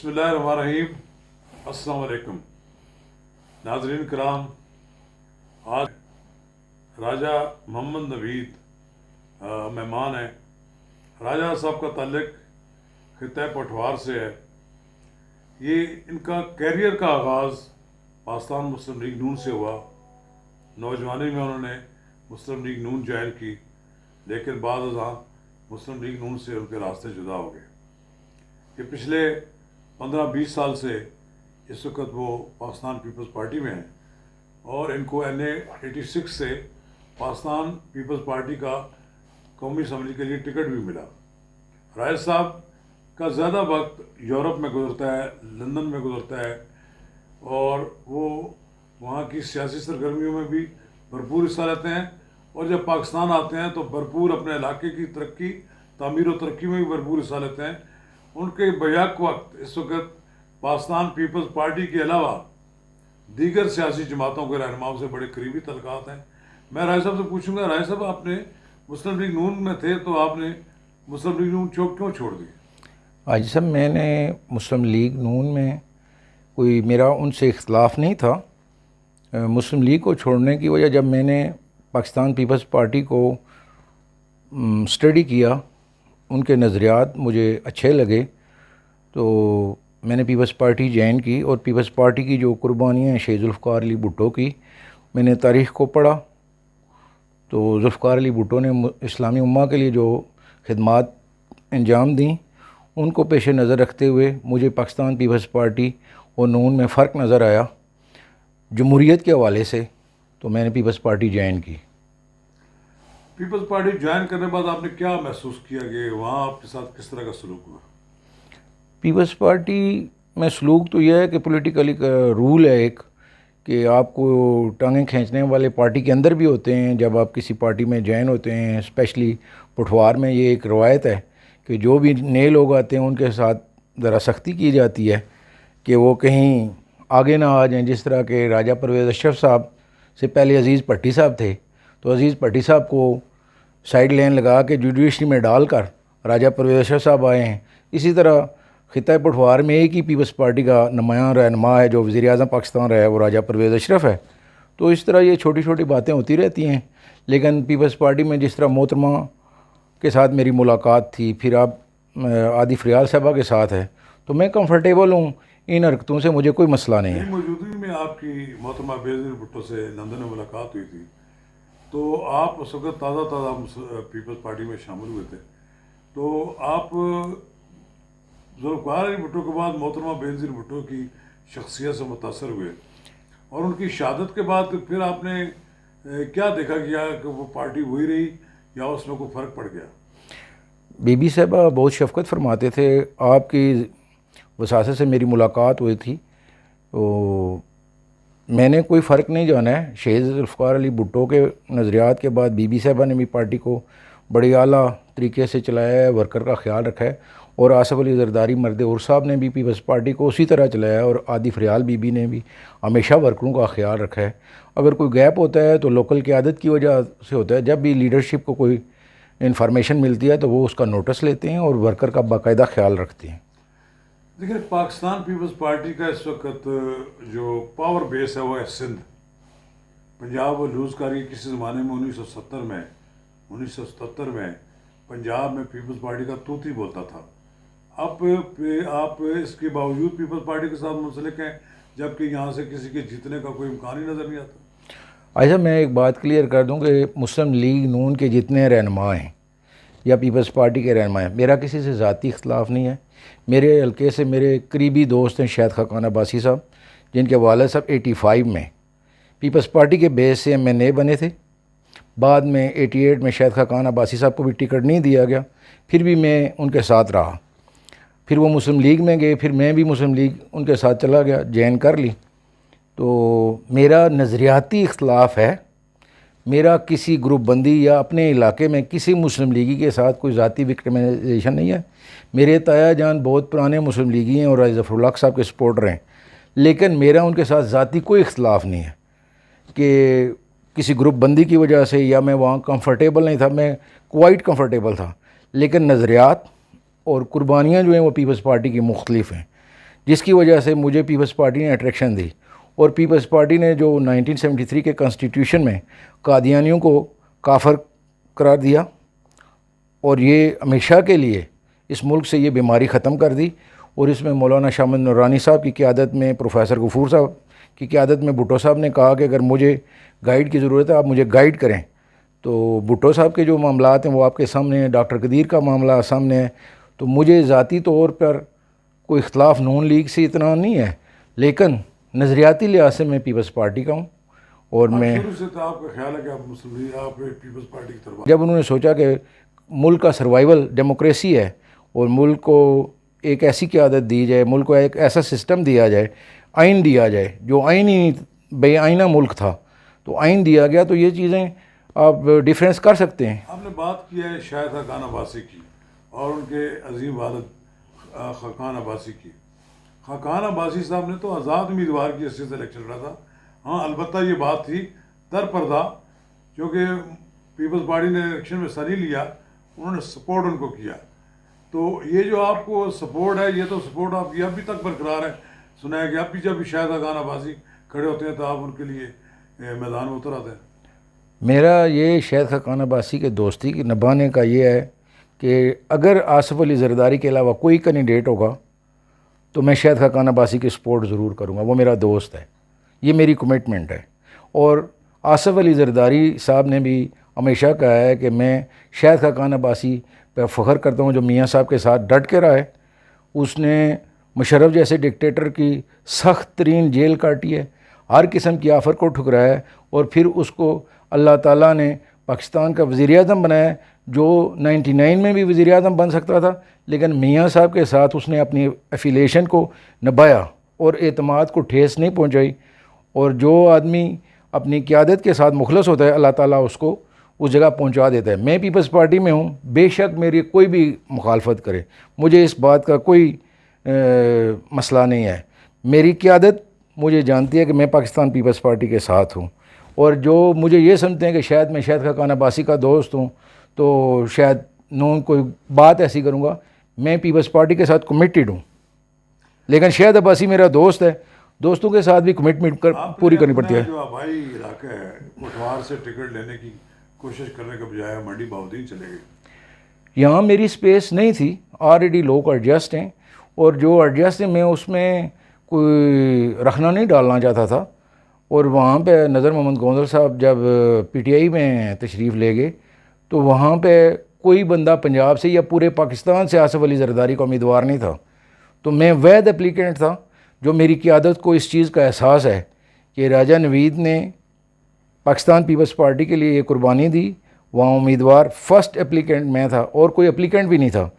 बिस्मिल्लाहिर्रहमानिर्रहीम। अस्सलाम वालेकुम नाज़रीन कराम। आज राजा मोहम्मद नवीद मेहमान हैं। राजा साहब का ताल्लुक खित्ता पठवार से है। ये इनका कैरियर का आगाज़ पाकिस्तान मुस्लिम लीग नून से हुआ। नौजवानी में उन्होंने मुस्लिम लीग नून ज्वाइन की, लेकिन बाद अज़ां मुस्लिम लीग नून से उनके रास्ते जुदा हो गए। ये पिछले 15-20 साल से इस वक्त वो पाकिस्तान पीपल्स पार्टी में हैं और इनको NA 86 से पाकिस्तान पीपल्स पार्टी का कौमी असम्बली के लिए टिकट भी मिला। राय साहब का ज़्यादा वक्त यूरोप में गुजरता है, लंदन में गुजरता है और वो वहाँ की सियासी सरगर्मियों में भी भरपूर हिस्सा लेते हैं और जब पाकिस्तान आते हैं तो भरपूर अपने इलाके की तरक्की, तामीर और तरक्की में भी भरपूर हिस्सा लेते हैं। उनके बैक वक्त इस वक्त पाकिस्तान पीपल्स पार्टी के अलावा दीगर सियासी जमातों के रहनुमाओं से बड़े करीबी तल्लुकात हैं। मैं राय साहब से पूछूंगा, राय साहब आपने मुस्लिम लीग नून में थे तो आपने मुस्लिम लीग नून क्यों छोड़ दी? आज साहब मैंने मुस्लिम लीग नून में कोई मेरा उनसे इख्तलाफ नहीं था। मुस्लिम लीग को छोड़ने की वजह, जब मैंने पाकिस्तान पीपल्स पार्टी को स्टडी किया, उनके नज़रियात मुझे अच्छे लगे, तो मैंने पीपल्स पार्टी ज्वाइन की और पीपल्स पार्टी की जो कुर्बानियाँ हैं शेख जुल्फ़िकार अली भुट्टो की, मैंने तारीख़ को पढ़ा तो जुल्फ़िकार अली भुट्टो ने इस्लामी उम्मा के लिए जो खिदमात अंजाम दी, उनको पेश नज़र रखते हुए मुझे पाकिस्तान पीपल्स पार्टी और नून में फ़र्क नज़र आया जमहूरियत के हवाले से, तो मैंने पीपल्स पार्टी ज्वाइन की। पीपल्स पार्टी ज्वाइन करने के बाद आपने क्या महसूस किया कि वहाँ आपके साथ किस तरह का सलूक हुआ? पीपल्स पार्टी में सलूक तो यह है कि पॉलिटिकली रूल है एक, कि आपको टांगें खींचने वाले पार्टी के अंदर भी होते हैं जब आप किसी पार्टी में ज्वाइन होते हैं। स्पेशली पठवार में ये एक रवायत है कि जो भी नए लोग आते हैं उनके साथ ज़रा सख्ती की जाती है कि वो कहीं आगे ना आ जाएं। जिस तरह के राजा परवेज़ अशरफ साहब से पहले अज़ीज़ भट्टी साहब थे, तो अज़ीज़ भट्टी साहब को साइड लाइन लगा के जुडिशरी में डालकर राजा परवेज़ अशरफ साहब आए हैं। इसी तरह खित्ता पठवार में एक ही पीपल्स पार्टी का नुमायां रहनुमा है जो वज़ीर-ए-आज़म पाकिस्तान रहा है, वो राजा परवेज़ अशरफ है। तो इस तरह ये छोटी छोटी बातें होती रहती हैं। लेकिन पीपल्स पार्टी में जिस तरह मोहतरमा के साथ मेरी मुलाकात थी, फिर आप आदि फ़रियाल साहबा के साथ है, तो मैं कंफर्टेबल हूँ। इन हरकतों से मुझे कोई मसला नहीं है। मौजूदगी में आपकी मोहतरमा बेनज़ीर भुट्टो से लंदन में मुलाकात हुई थी, तो आप उस वक्त ताज़ा पीपल्स पार्टी में शामिल हुए थे। तो आप जुल्फ़िकार अली भुट्टो के बाद मोहतरमा बेनज़ीर भुट्टो की शख्सियत से मुतासर हुए और उनकी शहादत के बाद फिर आपने क्या देखा गया कि वो पार्टी वही रही या उसमें कोई फ़र्क पड़ गया? बीबी साहबा बहुत शफ़क़त फरमाते थे। आपकी वसासे से मेरी मुलाकात हुई थी, तो मैंने कोई फ़र्क नहीं जाना है। शेख जुल्फ़िकार अली भुट्टो के नज़रियात के बाद बीबी साहबा ने भी पार्टी को बड़ी आला तरीके से चलाया है, वर्कर का ख्याल रखा है। और आसफ़ अली ज़रदारी मर्द और साहब ने भी पीपल्स पार्टी को उसी तरह चलाया है और आदि फ़रियाल बीबी ने भी हमेशा वर्करों का ख्याल रखा है। अगर कोई गैप होता है तो लोकल क़यादत की वजह से होता है। जब भी लीडरशिप को कोई इन्फॉर्मेशन मिलती है तो वो उसका नोटिस लेते हैं और वर्कर का बाकायदा ख्याल रखते हैं। देखिए, पाकिस्तान पीपल्स पार्टी का इस वक्त जो पावर बेस है वो है सिंध। पंजाब वो लूज़ कर गई किसी ज़माने में 1977 में पंजाब में पीपल्स पार्टी का तूत ही बोलता था। अब आप इसके बावजूद पीपल्स पार्टी के साथ मुंसलिक हैं, जबकि यहाँ से किसी के जीतने का कोई इम्कान ही नज़र नहीं आता। अच्छा, मैं एक बात क्लियर कर दूं कि मुस्लिम लीग नून के जितने रहनुमा हैं या पीपल्स पार्टी के रहनुमा हैं, मेरा किसी से ज़ाती इख्तलाफ नहीं है। मेरे हल्के से मेरे करीबी दोस्त हैं शाहिद खान अब्बासी साहब, जिनके वालिद साहब 85 में पीपल्स पार्टी के बेस से MNA बने थे। बाद में 88 में शाहिद खान अब्बासी साहब को भी टिकट नहीं दिया गया, फिर भी मैं उनके साथ रहा। फिर वो मुस्लिम लीग में गए, फिर मैं भी मुस्लिम लीग उनके साथ चला गया, ज्वाइन कर ली। तो मेरा नज़रियाती इख्तलाफ है, मेरा किसी ग्रुप बंदी या अपने इलाके में किसी मुस्लिम लीगी के साथ कोई ज़ाती विक्टिमाइजेशन नहीं है। मेरे ताया जान बहुत पुराने मुस्लिम लीगी हैं और राजा ज़फ़रुल्लाह साहब के सपोर्टर हैं, लेकिन मेरा उनके साथ ज़ाती कोई इख्तलाफ नहीं है कि किसी ग्रुप बंदी की वजह से या मैं वहाँ कंफर्टेबल नहीं था। मैं क्वाइट कंफर्टेबल था, लेकिन नज़रियात और कुर्बानियाँ जो हैं वो पीपल्स पार्टी की मुख्तलिफ हैं। जिसकी वजह से मुझे पीपल्स पार्टी ने अट्रैक्शन दी। और पीपल्स पार्टी ने जो 1973 के कॉन्स्टिट्यूशन में कादियानियों को काफर करार दिया और ये हमेशा के लिए इस मुल्क से ये बीमारी ख़त्म कर दी। और इसमें मौलाना शामिद नूरानी साहब की क़ियादत में, प्रोफेसर गफूर साहब की क़ियादत में भुट्टो साहब ने कहा कि अगर मुझे गाइड की ज़रूरत है आप मुझे गाइड करें। तो भुट्टो साहब के जो मामलात हैं वो आपके सामने हैं, डॉक्टर कदीर का मामला सामने है। तो मुझे ज़ाती तौर पर कोई इख्तलाफ नून लीग से इतना नहीं है, लेकिन नज़रियाती लिहाज से मैं पीपल्स पार्टी का हूँ। और मैं शुरू से तो आपका ख्याल है कि आप मुस्लिम लीग, आप पीपल्स पार्टी की तरफ जब उन्होंने सोचा कि मुल्क का सर्वाइवल डेमोक्रेसी है और मुल्क को एक ऐसी क़यादत दी जाए, मुल्क को एक ऐसा सिस्टम दिया जाए, आइन दिया जाए जो आइनी बेआइना मुल्क था, तो आइन दिया गया, तो ये चीज़ें आप डिफरेंस कर सकते हैं। आपने बात की है शायद खाकान अब्बासी की और उनके अजीम वालिद खाकान अब्बासी की। खाकान अब्बासी साहब ने तो आज़ाद उम्मीदवार की हैसियत से इलेक्शन लड़ा था। हाँ, अलबत्ता ये बात थी दर पर्दा, क्योंकि पीपल्स पार्टी ने इलेक्शन में हिस्सा नहीं लिया, उन्होंने सपोर्ट उनको किया। तो ये जो आपको सपोर्ट है, ये तो सपोर्ट आपकी अभी तक बरकरार है। सुना है कि अभी जब भी शायद खाकान अब्बासी खड़े होते हैं तो आप उनके लिए मैदान में उतर आते हैं। मेरा ये शायद खाकान अब्बासी के दोस्ती की निभाने का ये है कि अगर आसिफ अली ज़रदारी के अलावा कोई कैंडिडेट होगा तो मैं शायद खाकान अब्बासी की सपोर्ट ज़रूर करूँगा। वो मेरा दोस्त है, ये मेरी कमिटमेंट है। और आसिफ अली ज़रदारी साहब ने भी हमेशा कहा है कि मैं शायद खाकान अब्बासी पर फ़ख्र करता हूँ जो मियाँ साहब के साथ डट के रहा है। उसने मुशर्रफ जैसे डिक्टेटर की सख्त तरीन जेल काटी है, हर किस्म की आफर को ठुकराया है, और फिर उसको अल्लाह ताला ने पाकिस्तान का वज़ीर-ए-आज़म बनाया, जो 99 में भी वज़ीर-ए-आज़म बन सकता था, लेकिन मियाँ साहब के साथ उसने अपनी एफिलिएशन को निभाया और एतमाद को ठेस नहीं पहुँचाई। और जो आदमी अपनी क़यादत के साथ मुखलस होता है, अल्लाह ताला उसको उस जगह पहुंचा देता है। मैं पीपल्स पार्टी में हूँ, बेशक मेरी कोई भी मुखालफत करे, मुझे इस बात का कोई मसला नहीं है। मेरी क़यादत मुझे जानती है कि मैं पाकिस्तान पीपल्स पार्टी के साथ हूँ। और जो मुझे ये समझते हैं कि शायद मैं शायद खाकान अब्बासी का दोस्त हूँ तो शायद नून कोई बात ऐसी करूँगा, मैं पीपल्स पार्टी के साथ कमिटेड हूँ। लेकिन शायद अब्बासी मेरा दोस्त है, दोस्तों के साथ भी कमिटमेंट पूरी करनी पड़ती है। जो आबाई इलाका है, कोटवार से टिकट लेने की कोशिश करने के बजाय मंडी बहाउद्दीन चले गए। यहाँ मेरी स्पेस नहीं थी, ऑलरेडी लोग एडजस्ट हैं, और जो एडजस्ट हैं मैं उसमें कोई रखना नहीं डालना चाहता था। और वहाँ पे नज़र मोहम्मद गोंदल साहब जब पीटीआई में तशरीफ़ ले गए तो वहाँ पे कोई बंदा पंजाब से या पूरे पाकिस्तान से आसिफ अली ज़रदारी का उम्मीदवार नहीं था। तो मैं वैध एप्लीकेंट था। जो मेरी क़यादत को इस चीज़ का एहसास है कि राजा नवीद ने पाकिस्तान पीपल्स पार्टी के लिए ये कुर्बानी दी, वहाँ उम्मीदवार फर्स्ट एप्लीकेंट मैं था और कोई एप्लीकेंट भी नहीं था।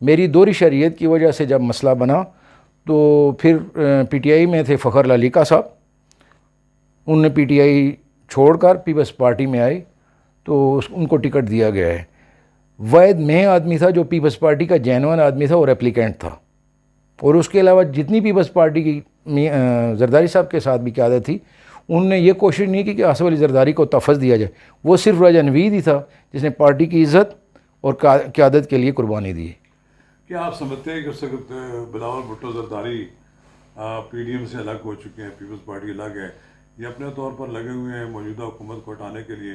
मेरी दोहरी शरीयत की वजह से जब मसला बना तो फिर पीटीआई में थे फ़खर ललीका साहब, उनने पीटीआई छोड़कर पीपल्स पार्टी में आए तो उनको टिकट दिया गया है। वैद मैं आदमी था जो पीपल्स पार्टी का जेन्युइन आदमी था और एप्लीकेंट था। और उसके अलावा जितनी पीपल्स पार्टी की ज़रदारी साहब के साथ भी क़यादत थी, उनने ये कोशिश नहीं की कि आसिफ अली ज़रदारी को तफ़ज़ दिया जाए। वो सिर्फ राजा नवीद ही था जिसने पार्टी की इज़्ज़त और क़यादत के लिए कुर्बानी दी। क्या आप समझते हैं कि उस वक्त बिलावल भुट्टो ज़रदारी पीडीएम से अलग हो चुके हैं, पीपल्स पार्टी अलग है, ये अपने तौर पर लगे हुए हैं मौजूदा हुकूमत को हटाने के लिए,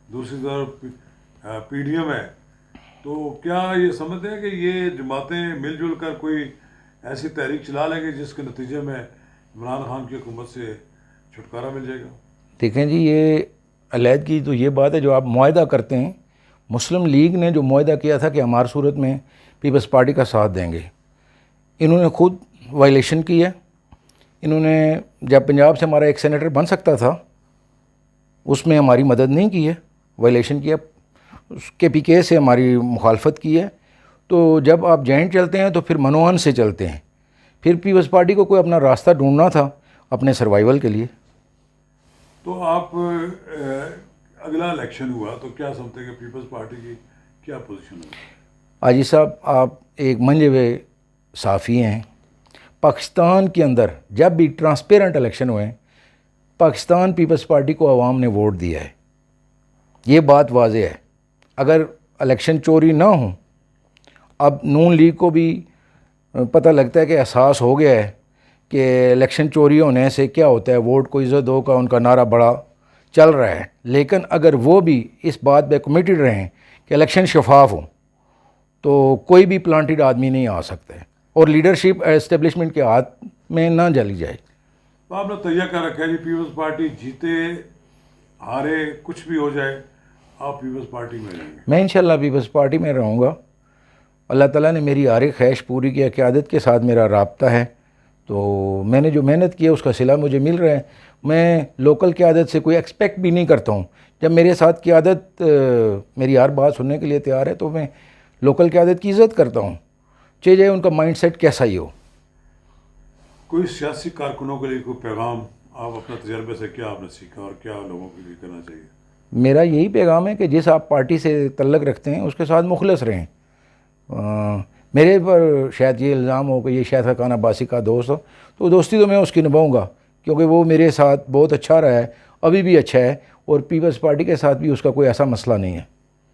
दूसरी तरफ पीडीएम है, तो क्या ये समझते हैं कि ये जमातें मिलजुल कर कोई ऐसी तहरीक चला लेंगे जिसके नतीजे में इमरान खान की हुकूमत से छुटकारा मिल जाएगा? देखें जी, ये अलहदगी तो ये बात है जो आप मुआहदा करते हैं। मुस्लिम लीग ने जो मुआहदा किया था कि हमारी सूरत में पीपल्स पार्टी का साथ देंगे, इन्होंने खुद वायलेशन की है। इन्होंने जब पंजाब से हमारा एक सेनेटर बन सकता था उसमें हमारी मदद नहीं की है, वायलेशन किया, उसके पीके से हमारी मुखालफत की है। तो जब आप जॉइंट चलते हैं तो फिर मनोहन से चलते हैं। फिर पीपल्स पार्टी को कोई अपना रास्ता ढूंढना था अपने सर्वाइवल के लिए। तो आप अगला इलेक्शन हुआ तो क्या समझते हैं कि पीपल्स पार्टी की क्या पोजीशन होगी? आजी साहब, आप एक मंजे हुए साफ़ी हैं। पाकिस्तान के अंदर जब भी ट्रांसपेरेंट इलेक्शन हुए, पाकिस्तान पीपल्स पार्टी को आवाम ने वोट दिया है, ये बात वाज़ेह है। अगर इलेक्शन चोरी ना हो, अब नून लीग को भी पता लगता है कि एहसास हो गया है कि इलेक्शन चोरी होने से क्या होता है, वोट को इज़्ज़त दो का उनका नारा बड़ा चल रहा है। लेकिन अगर वो भी इस बात पे कमिटेड रहें कि इलेक्शन शफाफ हो तो कोई भी प्लांटेड आदमी नहीं आ सकता है और लीडरशिप एस्टेब्लिशमेंट के हाथ में ना चली जाए। तो आपने तैयार कर रखा है जी, पीपल्स पार्टी जीते हारे कुछ भी हो जाए आप पीपल्स पार्टी में रहेंगे? मैं इंशाल्लाह पीपल्स पार्टी में रहूँगा। अल्लाह ताला ने मेरी हर एक ख्वाहिश पूरी की है, क़यादत के साथ मेरा राब्ता है, तो मैंने जो मेहनत की है उसका सिला मुझे मिल रहा है। मैं लोकल क़यादत से कोई एक्सपेक्ट भी नहीं करता हूँ। जब मेरे साथ क़यादत मेरी हर बात सुनने के लिए तैयार है तो मैं लोकल क़यादत की इज़्ज़त करता हूँ, चाहे उनका माइंडसेट कैसा ही हो। कोई सियासी कारकुनों के लिए कोई पैगाम आप अपने तजर्बे से क्या आपने सीखा और क्या लोगों के लिए करना चाहिए? मेरा यही पैगाम है कि जिस आप पार्टी से तल्लक रखते हैं उसके साथ मुखलस रहें। मेरे पर शायद ये इल्ज़ाम हो कि ये शायद खान अब्बासी का दोस्त हो, तो दोस्ती तो मैं उसकी निभाऊंगा क्योंकि वो मेरे साथ बहुत अच्छा रहा है, अभी भी अच्छा है और पीपल्स पार्टी के साथ भी उसका कोई ऐसा मसला नहीं है।